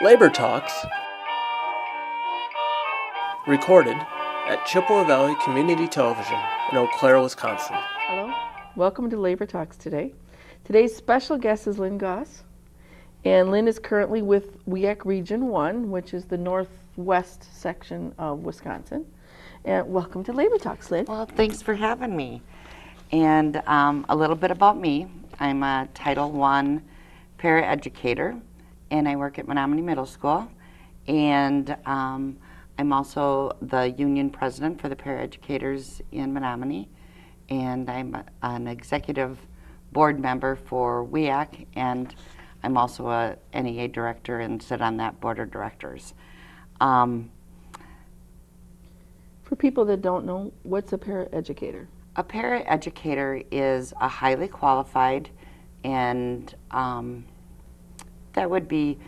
Labor Talks, recorded at Chippewa Valley Community Television in Eau Claire, Wisconsin. Hello, welcome to Labor Talks today. Today's special guest is Lynn Goss, and Lynn is currently with WEAC Region 1, which is the northwest section of Wisconsin. And welcome to Labor Talks, Lynn. Well, thanks for having me. And a little bit about me. I'm a Title I paraeducator, and I work at Menominee Middle School. And I'm also the union president for the paraeducators in Menominee. And I'm an executive board member for WEAC, and I'm also a NEA director and sit on that board of directors. For people that don't know, what's a paraeducator? A paraeducator is a highly qualified, and that would be,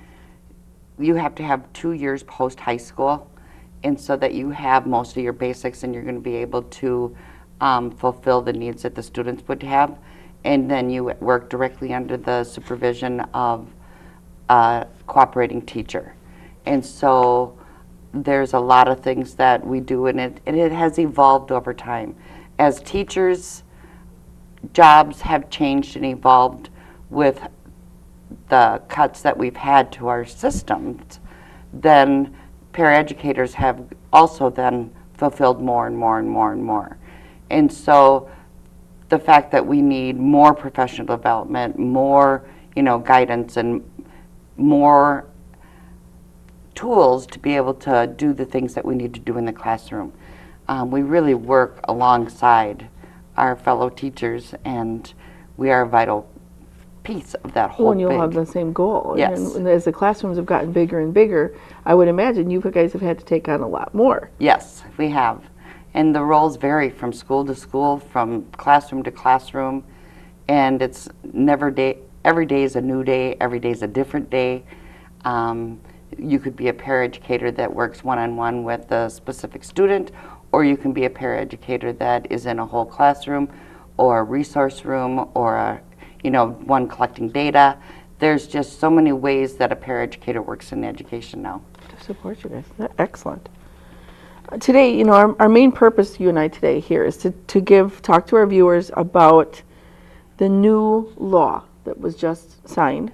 you have to have 2 years post high school, and so that you have most of your basics and you're going to be able to fulfill the needs that the students would have, and then you work directly under the supervision of a cooperating teacher. And so there's a lot of things that we do, and it has evolved over time. As teachers' jobs have changed and evolved with the cuts that we've had to our systems, then paraeducators have also then fulfilled more and more and more and more. And so the fact that we need more professional development, more guidance, and more tools to be able to do the things that we need to do in the classroom. We really work alongside our fellow teachers, and we are a vital piece of that whole And you'll have the same goal. Yes. And as the classrooms have gotten bigger and bigger, I would imagine you guys have had to take on a lot more. Yes, we have. And the roles vary from school to school, from classroom to classroom, and it's never every day is a new day, every day is a different day. You could be a paraeducator that works one-on-one with a specific student, or you can be a paraeducator that is in a whole classroom or a resource room or one collecting data. There's just so many ways that a paraeducator works in education now. To support you guys. Excellent. Today, our main purpose, you and I today here, is to talk to our viewers about the new law that was just signed,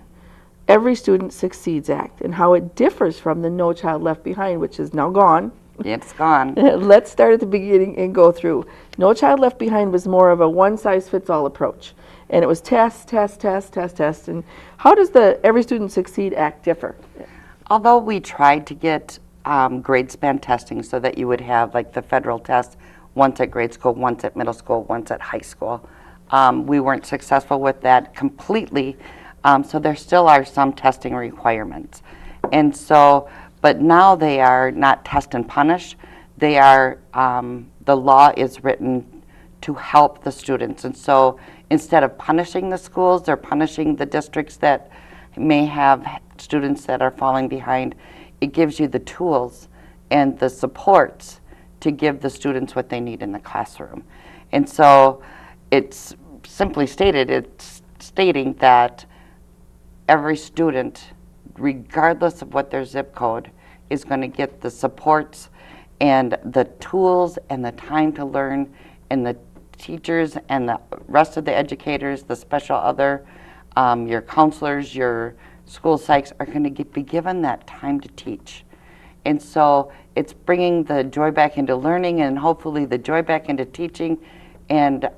Every Student Succeeds Act, and how it differs from the No Child Left Behind, which is now gone. It's gone. Let's start at the beginning and go through. No Child Left Behind was more of a one-size-fits-all approach, and it was test, test, test, test, test. And how does the Every Student Succeed Act differ? Although we tried to get grade span testing so that you would have like the federal test once at grade school, once at middle school, once at high school, we weren't successful with that completely. So there still are some testing requirements. And so, but now they are not test and punish. They are, the law is written to help the students. And so instead of punishing the schools, they're punishing the districts that may have students that are falling behind. It gives you the tools and the supports to give the students what they need in the classroom. And so it's simply stated, it's stating that every student, regardless of what their zip code, is going to get the supports and the tools and the time to learn, and the teachers and the rest of the educators, the special other, your counselors, your school psychs are going to be given that time to teach. And so it's bringing the joy back into learning and hopefully the joy back into teaching. And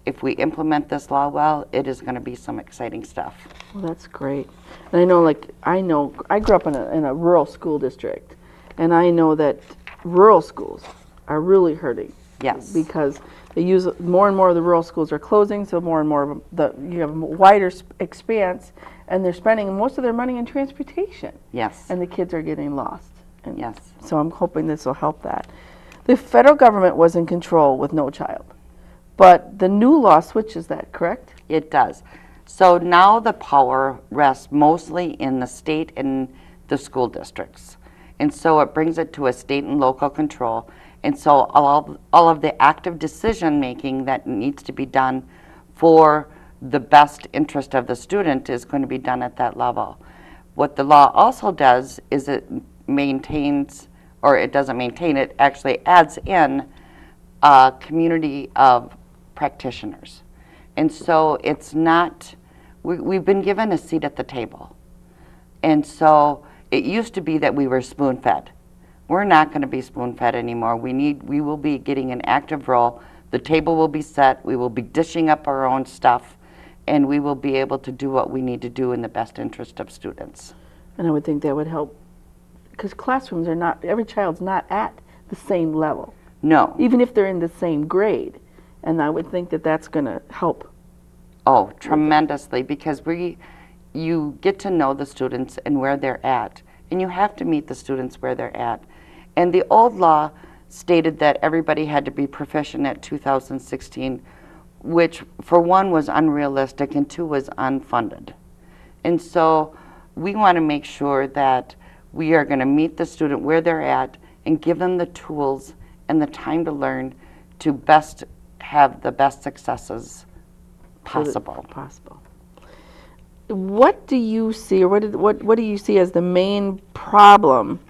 if we implement this law well, it is going to be some exciting stuff. Well, that's great. And I grew up in a rural school district, and I know that rural schools are really hurting. Yes. Because they use more and more of the rural schools are closing, so more and more of you have a wider expanse, and they're spending most of their money in transportation. Yes. And the kids are getting lost. And yes. So I'm hoping this will help that. The federal government was in control with No Child, but the new law switches that, correct? It does. So now the power rests mostly in the state and the school districts. And so it brings it to a state and local control. And so all of the active decision making that needs to be done for the best interest of the student is going to be done at that level. What the law also does is it maintains, or it doesn't maintain, it actually adds in a community of practitioners. And so it's not, we've been given a seat at the table. And so it used to be that we were spoon-fed. We're not going to be spoon-fed anymore. We will be getting an active role. The table will be set. We will be dishing up our own stuff, and we will be able to do what we need to do in the best interest of students. And I would think that would help, because classrooms are not, every child's not at the same level, No. even if they're in the same grade. And I would think that that's going to help. Oh, tremendously, because you get to know the students and where they're at, and you have to meet the students where they're at. And the old law stated that everybody had to be proficient at 2016, which for one was unrealistic and two was unfunded. And so we want to make sure that we are going to meet the student where they're at and give them the tools and the time to learn to best have the best successes possible. What do you see, or what do you see as the main problem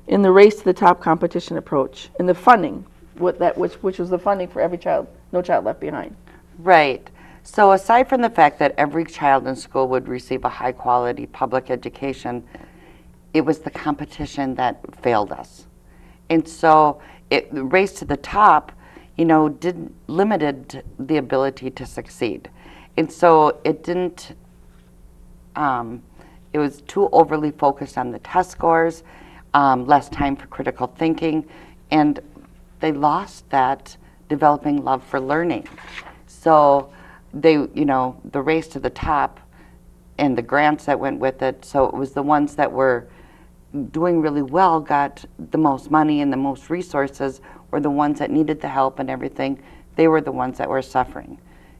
in the race to the top competition approach, in the funding, which was the funding for every child, no child left behind? Right. So aside from the fact that every child in school would receive a high quality public education, it was the competition that failed us. And so the race to the top, limited the ability to succeed. And so it didn't, it was too overly focused on the test scores, less time for critical thinking, and they lost that developing love for learning. So the race to the top and the grants that went with it, so it was the ones that were doing really well got the most money and the most resources, or the ones that needed the help and everything, they were the ones that were suffering.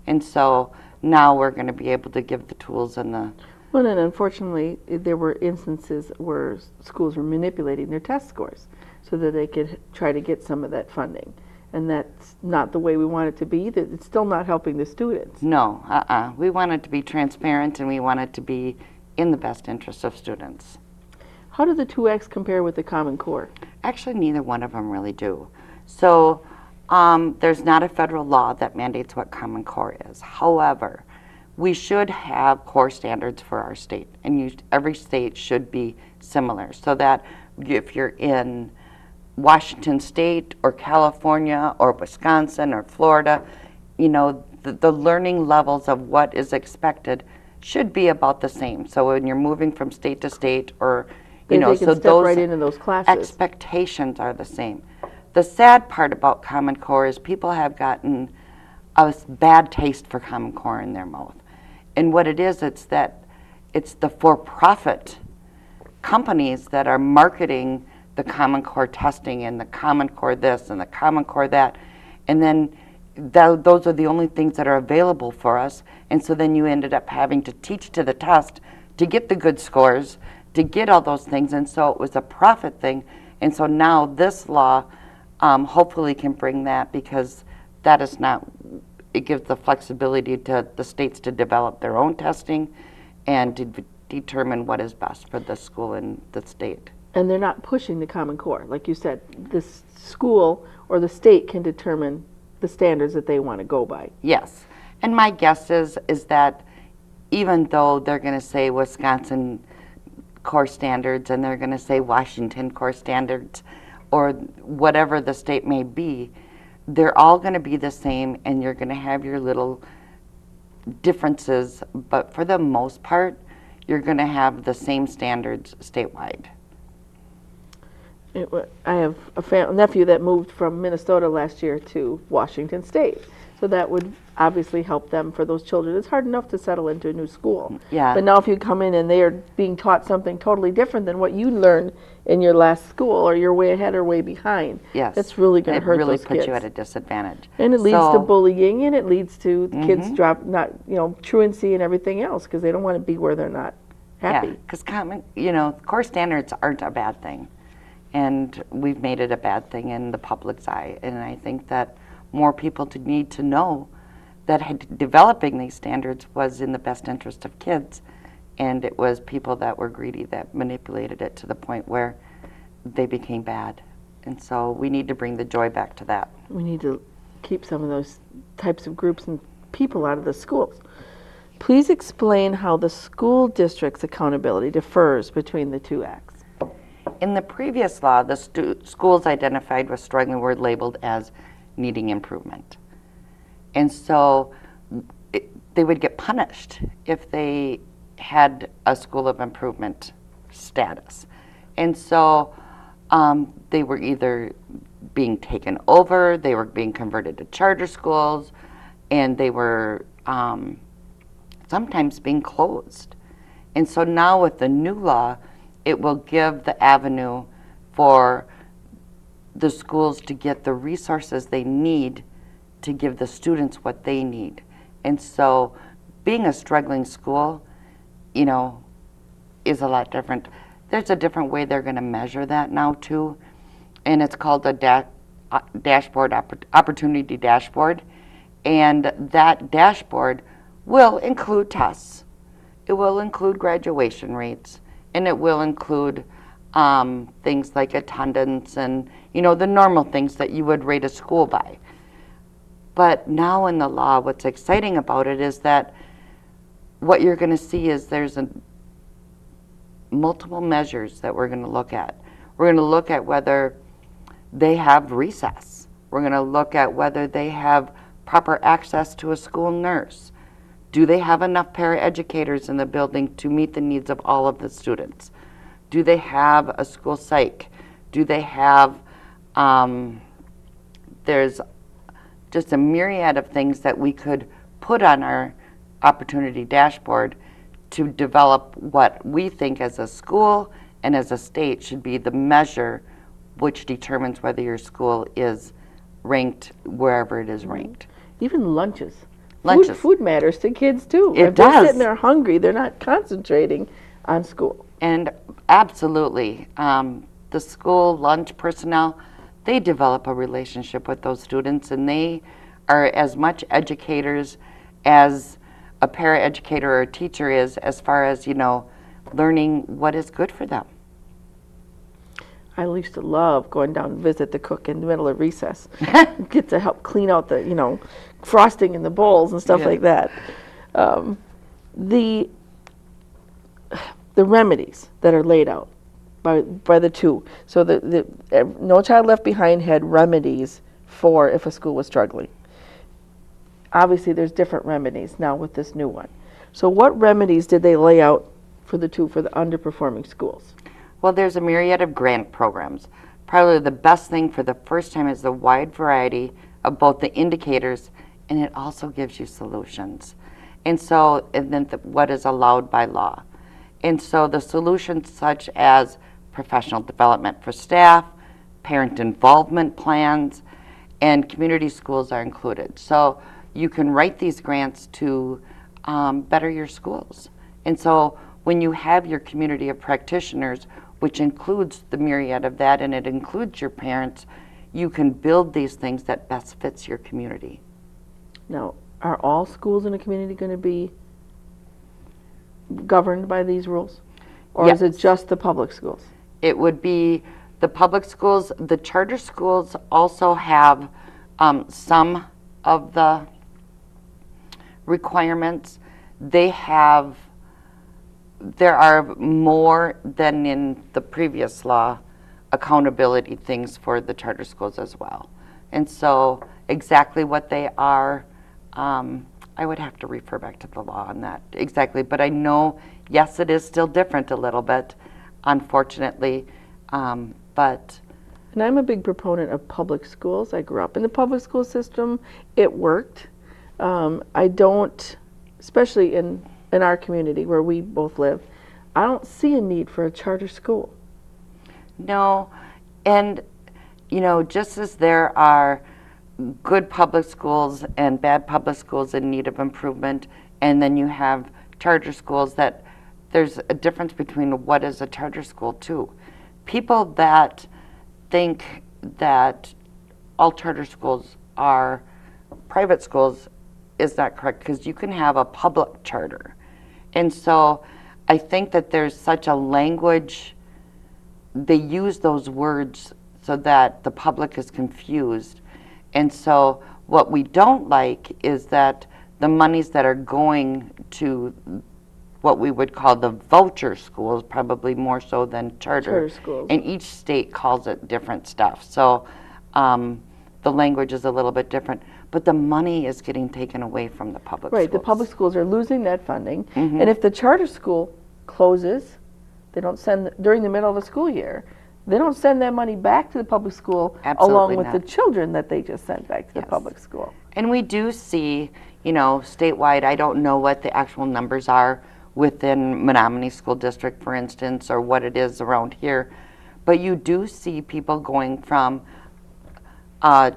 And so now we're going to be able to give the tools and the... Well, and unfortunately, there were instances where schools were manipulating their test scores so that they could try to get some of that funding. And that's not the way we want it to be. It's still not helping the students. No, we want it to be transparent, and we want it to be in the best interest of students. How do the 2X compare with the Common Core? Actually, neither one of them really do. So there's not a federal law that mandates what Common Core is. However, we should have core standards for our state, and every state should be similar, so that if you're in Washington State or California or Wisconsin or Florida, the learning levels of what is expected should be about the same. So when you're moving from state to state, or They can so step those right into those classes. expectations are the same. The sad part about Common Core is people have gotten a bad taste for Common Core in their mouth. And what it is, it's the for-profit companies that are marketing the Common Core testing and the Common Core this and the Common Core that. And then those are the only things that are available for us. And so then you ended up having to teach to the test to get the good scores, to get all those things. And so it was a profit thing. And so now this law hopefully can bring that, because that is not, it gives the flexibility to the states to develop their own testing and to determine what is best for the school and the state. And they're not pushing the Common Core. Like you said, the school or the state can determine the standards that they want to go by. Yes. And my guess is that even though they're going to say Wisconsin core standards and they're going to say Washington core standards or whatever the state may be, they're all going to be the same, and you're going to have your little differences, but for the most part, you're going to have the same standards statewide. I have a nephew that moved from Minnesota last year to Washington State. So that would obviously help them for those children. It's hard enough to settle into a new school. Yeah. But now if you come in and they are being taught something totally different than what you learned in your last school, or you're way ahead or way behind, yes, that's really going to hurt those kids. It really puts you at a disadvantage. And it leads to bullying, and it leads to kids truancy and everything else, because they don't want to be where they're not happy. Yeah, because core standards aren't a bad thing. And we've made it a bad thing in the public's eye. And I think that more people need to know that developing these standards was in the best interest of kids and it was people that were greedy that manipulated it to the point where they became bad. And so we need to bring the joy back to that. We need to keep some of those types of groups and people out of the schools. Please explain how the school district's accountability differs between the two acts. In the previous law, the schools identified with struggling were labeled as needing improvement. And so they would get punished if they had a school of improvement status. And so they were either being taken over, they were being converted to charter schools, and they were sometimes being closed. And so now with the new law, it will give the avenue for the schools to get the resources they need to give the students what they need. And so being a struggling school, you know, is a lot different. There's a different way they're going to measure that now too, and it's called a dashboard, opportunity dashboard. And that dashboard will include tests. It will include graduation rates, and it will include things like attendance and, you know, the normal things that you would rate a school by. But now in the law, what's exciting about it is that what you're going to see is there's multiple measures that we're going to look at. We're going to look at whether they have recess. We're going to look at whether they have proper access to a school nurse. Do they have enough paraeducators in the building to meet the needs of all of the students? Do they have a school psych? Do they have, there's just a myriad of things that we could put on our opportunity dashboard to develop what we think as a school and as a state should be the measure which determines whether your school is ranked wherever it is ranked. Even lunches. Lunches. Food matters to kids too. It If they're does. sitting there hungry, they're not concentrating on school. And absolutely, the school lunch personnel, they develop a relationship with those students, and they are as much educators as a paraeducator or a teacher is, as far as, you know, learning what is good for them. I used to love going down and visit the cook in the middle of recess. Get to help clean out the, you know, frosting in the bowls and stuff Yeah. like that. The remedies that are laid out by the two. So the No Child Left Behind had remedies for if a school was struggling. Obviously, there's different remedies now with this new one. So what remedies did they lay out for the underperforming schools? Well, there's a myriad of grant programs. Probably the best thing for the first time is the wide variety of both the indicators, and it also gives you solutions. And so, and then what is allowed by law. And so the solutions such as professional development for staff, parent involvement plans, and community schools are included. So you can write these grants to better your schools. And so when you have your community of practitioners, which includes the myriad of that, and it includes your parents, you can build these things that best fits your community. Now, are all schools in a community going to be governed by these rules? Or is it Yes. just the public schools? It would be the public schools. The charter schools also have some of the requirements. There are more than in the previous law accountability things for the charter schools as well. And so exactly what they are, I would have to refer back to the law on that exactly. But I know, yes, it is still different a little bit, unfortunately. But And I'm a big proponent of public schools. I grew up in the public school system. It worked. I don't, especially in our community where we both live, I don't see a need for a charter school. no, and you know, just as there are good public schools and bad public schools in need of improvement, and then you have charter schools that there's a difference between what is a charter school too. People that think that all charter schools are private schools is not correct, because you can have a public charter. And so I think that there's such a language, they use those words so that the public is confused. And so what we don't like is that the monies that are going to what we would call the voucher schools, probably more so than charter schools. and each state calls it different stuff. So the language is a little bit different, but the money is getting taken away from the public schools. Right, the public schools are losing that funding. And if the charter school closes, they don't send, during the middle of the school year, they don't send that money back to the public school along with the children that they just sent back to the public school. And we do see, you know, statewide, I don't know what the actual numbers are within Menominee School District, for instance, or what it is around here, but you do see people going from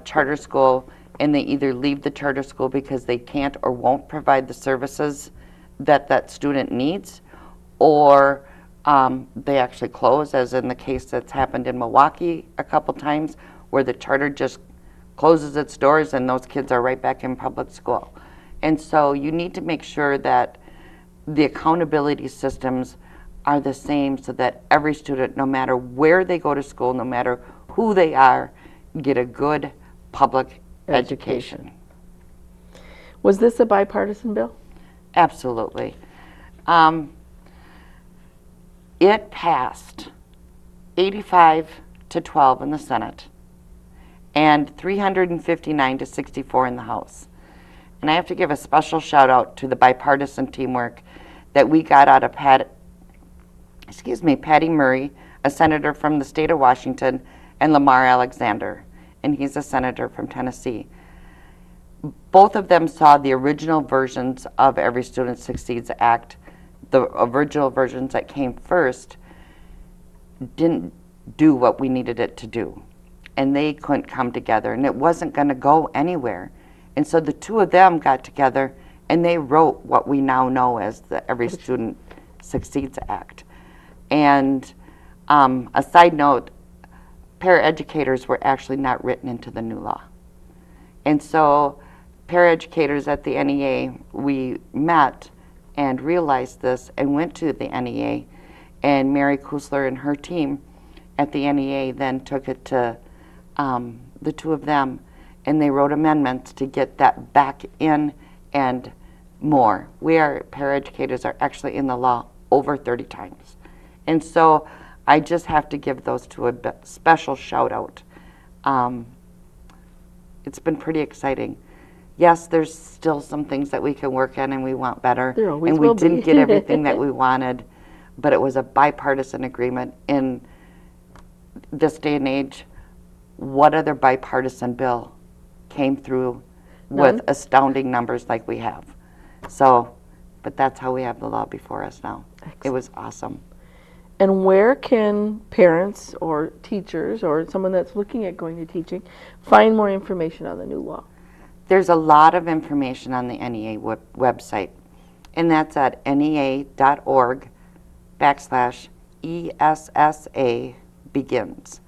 charter school and they either leave the charter school because they can't or won't provide the services that that student needs, or they actually close, as in the case that's happened in Milwaukee a couple times, where the charter just closes its doors and those kids are right back in public school. And so you need to make sure that the accountability systems are the same so that every student, no matter where they go to school, no matter who they are, get a good public education. Was this a bipartisan bill? Absolutely. It passed 85-12 in the Senate and 359-64 in the House. And I have to give a special shout out to the bipartisan teamwork that we got out of Patty Murray, a senator from the state of Washington, and Lamar Alexander, and he's a senator from Tennessee. Both of them saw the original versions of Every Student Succeeds Act. The original versions that came first didn't do what we needed it to do, and they couldn't come together, and it wasn't going to go anywhere. And so the two of them got together and they wrote what we now know as the Every Student Succeeds Act. And a side note, paraeducators were actually not written into the new law. And so paraeducators at the NEA, we met and realized this and went to the NEA, and Mary Kusler and her team at the NEA then took it to the two of them, and they wrote amendments to get that back in and more. Paraeducators are actually in the law over 30 times. And so I just have to give those two a special shout out. It's been pretty exciting. Yes, there's still some things that we can work on and we want better. There always and we will be. didn't get everything that we wanted, but it was a bipartisan agreement. In this day and age, what other bipartisan bill came through with astounding numbers like we have? So, but that's how we have the law before us now. Excellent. It was awesome. And where can parents or teachers or someone that's looking at going to teaching find more information on the new law? There's a lot of information on the NEA website, and that's at nea.org/ESSA begins.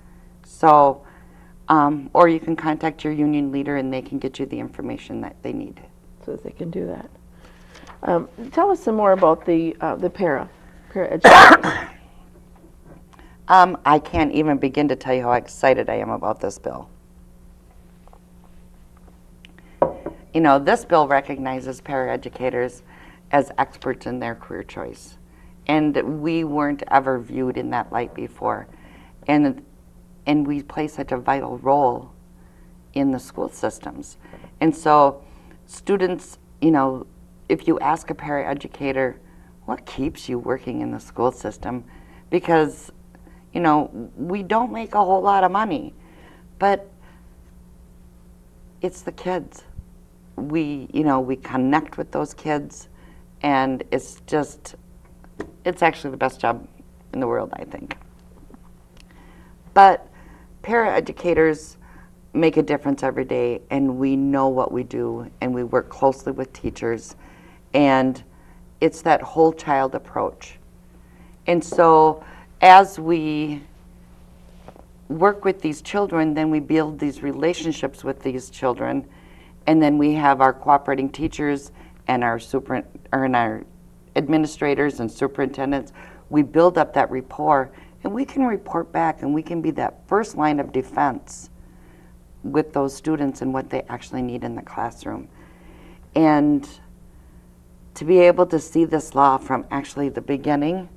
So, or you can contact your union leader and they can get you the information that they need. So that they can do that. Tell us some more about the para-educators. I can't even begin to tell you how excited I am about this bill. You know, this bill recognizes paraeducators as experts in their career choice. And we weren't ever viewed in that light before. And we play such a vital role in the school systems. And so students, you know, if you ask a paraeducator, what keeps you working in the school system? Because, you know, we don't make a whole lot of money, but it's the kids. We connect with those kids, and it's actually the best job in the world, I think. But paraeducators make a difference every day, and we know what we do, and we work closely with teachers, and it's that whole child approach. And so as we work with these children, then we build these relationships with these children, and then we have our cooperating teachers and our administrators and superintendents, we build up that rapport, and we can report back, and we can be that first line of defense with those students and what they actually need in the classroom. And to be able to see this law from actually the beginning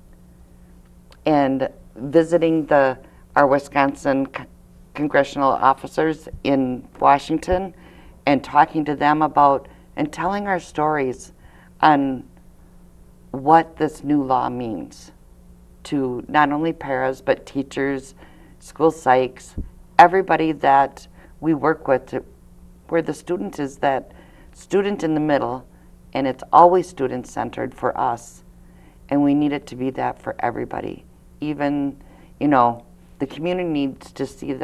and visiting our Wisconsin congressional officers in Washington and talking to them about and telling our stories on what this new law means to not only paras but teachers, school psychs, everybody that we work with, where the student is that student in the middle, and it's always student-centered for us, and we need it to be that for everybody. Even, the community needs to see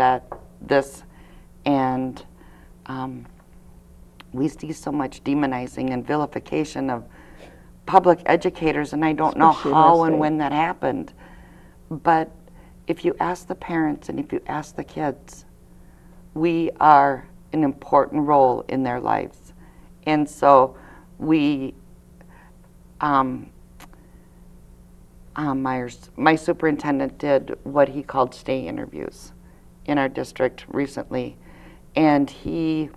this, and we see so much demonizing and vilification of public educators, and I don't know how and when that happened. But if you ask the parents and if you ask the kids, we are an important role in their lives. And so my superintendent did what he called stay interviews in our district recently, and he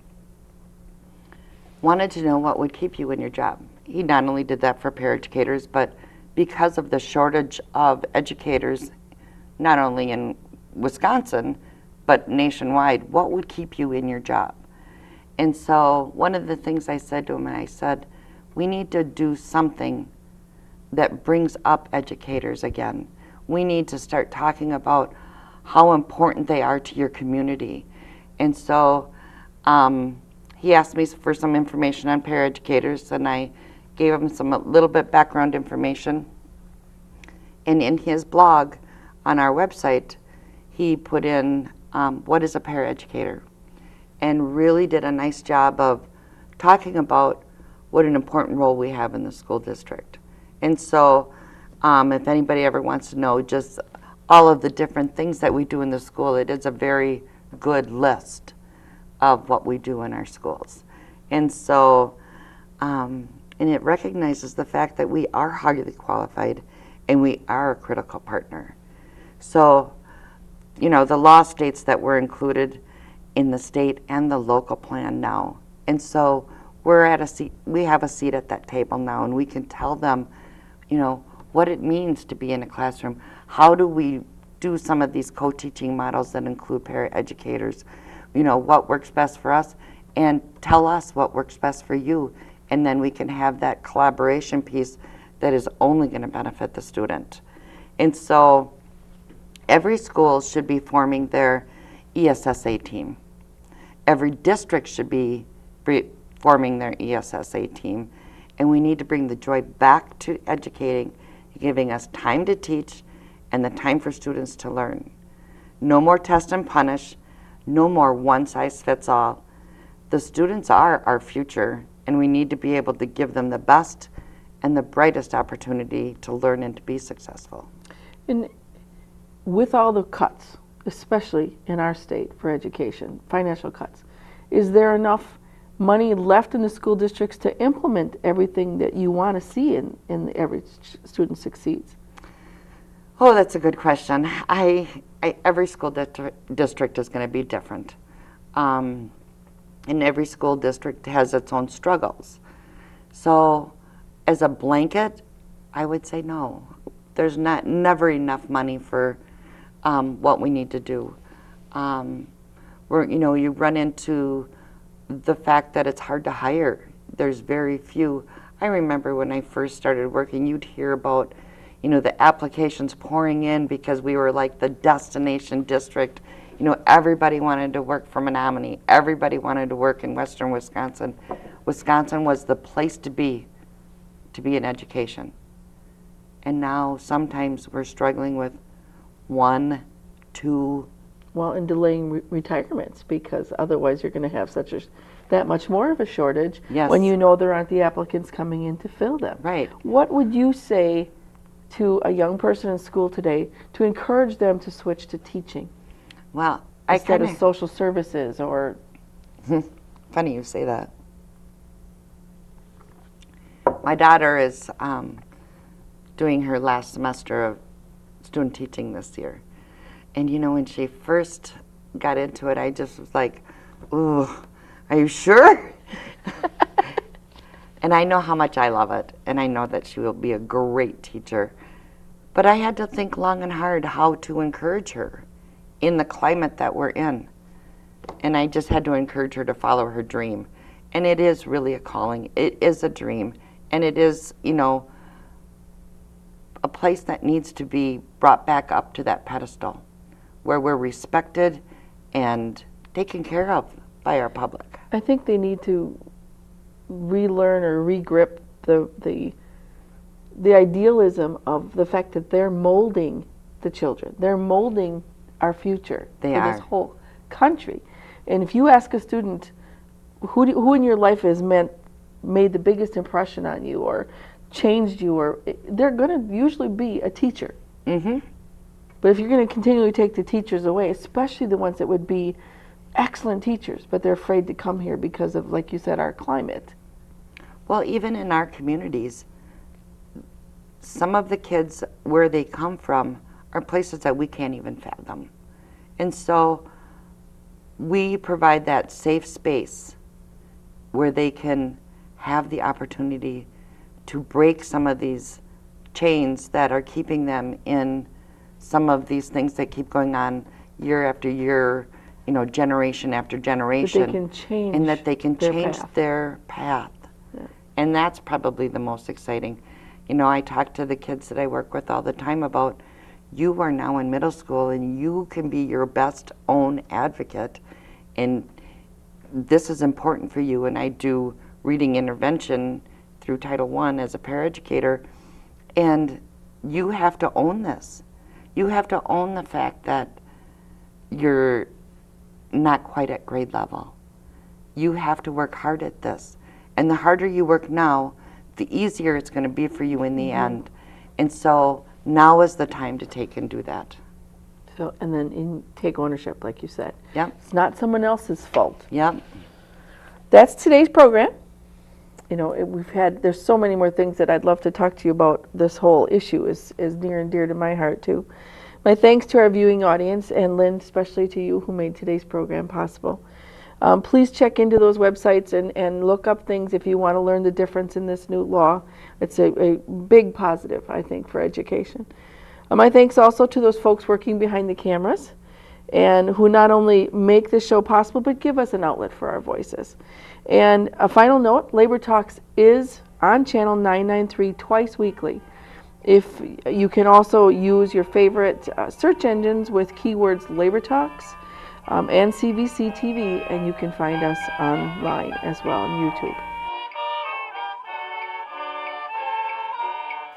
wanted to know what would keep you in your job. He not only did that for paraeducators, but because of the shortage of educators, not only in Wisconsin, but nationwide, what would keep you in your job? And so one of the things I said to him, and I said, we need to do something that brings up educators again. We need to start talking about how important they are to your community. And so he asked me for some information on paraeducators, and I gave him a little bit background information. And in his blog on our website, he put in what is a paraeducator, and really did a nice job of talking about what an important role we have in the school district. And so if anybody ever wants to know just all of the different things that we do in the school, it is a very good list of what we do in our schools. And so, and it recognizes the fact that we are highly qualified and we are a critical partner. So, the law states that we're included in the state and the local plan now. And so we're at a seat, we have a seat at that table now, and we can tell them, what it means to be in a classroom. How do we do some of these co-teaching models that include paraeducators? What works best for us, and tell us what works best for you. And then we can have that collaboration piece that is only going to benefit the student. And so every school should be forming their ESSA team. Every district should be forming their ESSA team. And we need to bring the joy back to educating, giving us time to teach and the time for students to learn. No more test and punish, no more one size fits all. The students are our future, and we need to be able to give them the best and the brightest opportunity to learn and to be successful. And with all the cuts, especially in our state for education, financial cuts, is there enough money left in the school districts to implement everything that you want to see in every student succeeds? Oh, that's a good question. Every school district is going to be different. And every school district has its own struggles. So as a blanket, I would say no. There's never enough money for what we need to do. You run into the fact that it's hard to hire. There's very few. I remember when I first started working, you'd hear about, the applications pouring in because we were like the destination district. Everybody wanted to work for Menominee. Everybody wanted to work in Western Wisconsin. Wisconsin was the place to be in education. And now sometimes we're struggling with 1, 2. Well, and delaying retirements, because otherwise you're going to have that much more of a shortage. Yes. When there aren't the applicants coming in to fill them. Right. What would you say to a young person in school today to encourage them to switch to teaching? Well, instead of social services or... Funny you say that. My daughter is doing her last semester of student teaching this year. And you know, when she first got into it, I just was like, ooh, are you sure? And I know how much I love it, and I know that she will be a great teacher. But I had to think long and hard how to encourage her in the climate that we're in. And I just had to encourage her to follow her dream. And it is really a calling. It is a dream. And it is, you know, a place that needs to be brought back up to that pedestal where we're respected and taken care of by our public. I think they need to relearn or regrip the idealism of the fact that they're molding the children. They're molding our future for this whole country. And if you ask a student, who in your life has made the biggest impression on you or changed you, or they're going to usually be a teacher. Mm-hmm. But if you're going to continually take the teachers away, especially the ones that would be excellent teachers, but they're afraid to come here because of, like you said, our climate. Well, even in our communities, some of the kids where they come from are places that we can't even fathom. And so we provide that safe space where they can have the opportunity to break some of these chains that are keeping them in some of these things that keep going on year after year, you know, generation after generation. That they can change and that they can change path. their path. Yeah. And that's probably the most exciting. You know, I talk to the kids that I work with all the time about, you are now in middle school and you can be your best own advocate, and this is important for you. And I do reading intervention through Title I as a paraeducator, and you have to own this. You have to own the fact that you're not quite at grade level. You have to work hard at this. And the harder you work now, the easier it's going to be for you in the end. And so now is the time to take and do that. So, and then take ownership, like you said. Yep. It's not someone else's fault. Yep. That's today's program. You know, there's so many more things that I'd love to talk to you about. This whole issue is near and dear to my heart, too. My thanks to our viewing audience, and Lynn, especially to you who made today's program possible. Please check into those websites and look up things if you want to learn the difference in this new law. It's a big positive, I think, for education. My thanks also to those folks working behind the cameras and who not only make this show possible, but give us an outlet for our voices. And a final note, Labor Talks is on channel 993 twice weekly. If you can also use your favorite search engines with keywords Labor Talks and CVC TV, and you can find us online as well on YouTube.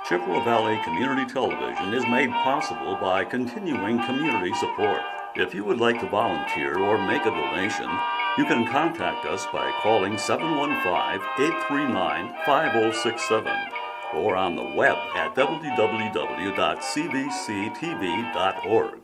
Chippewa Valley Community Television is made possible by continuing community support. If you would like to volunteer or make a donation, you can contact us by calling 715-839-5067 or on the web at www.cvctv.org.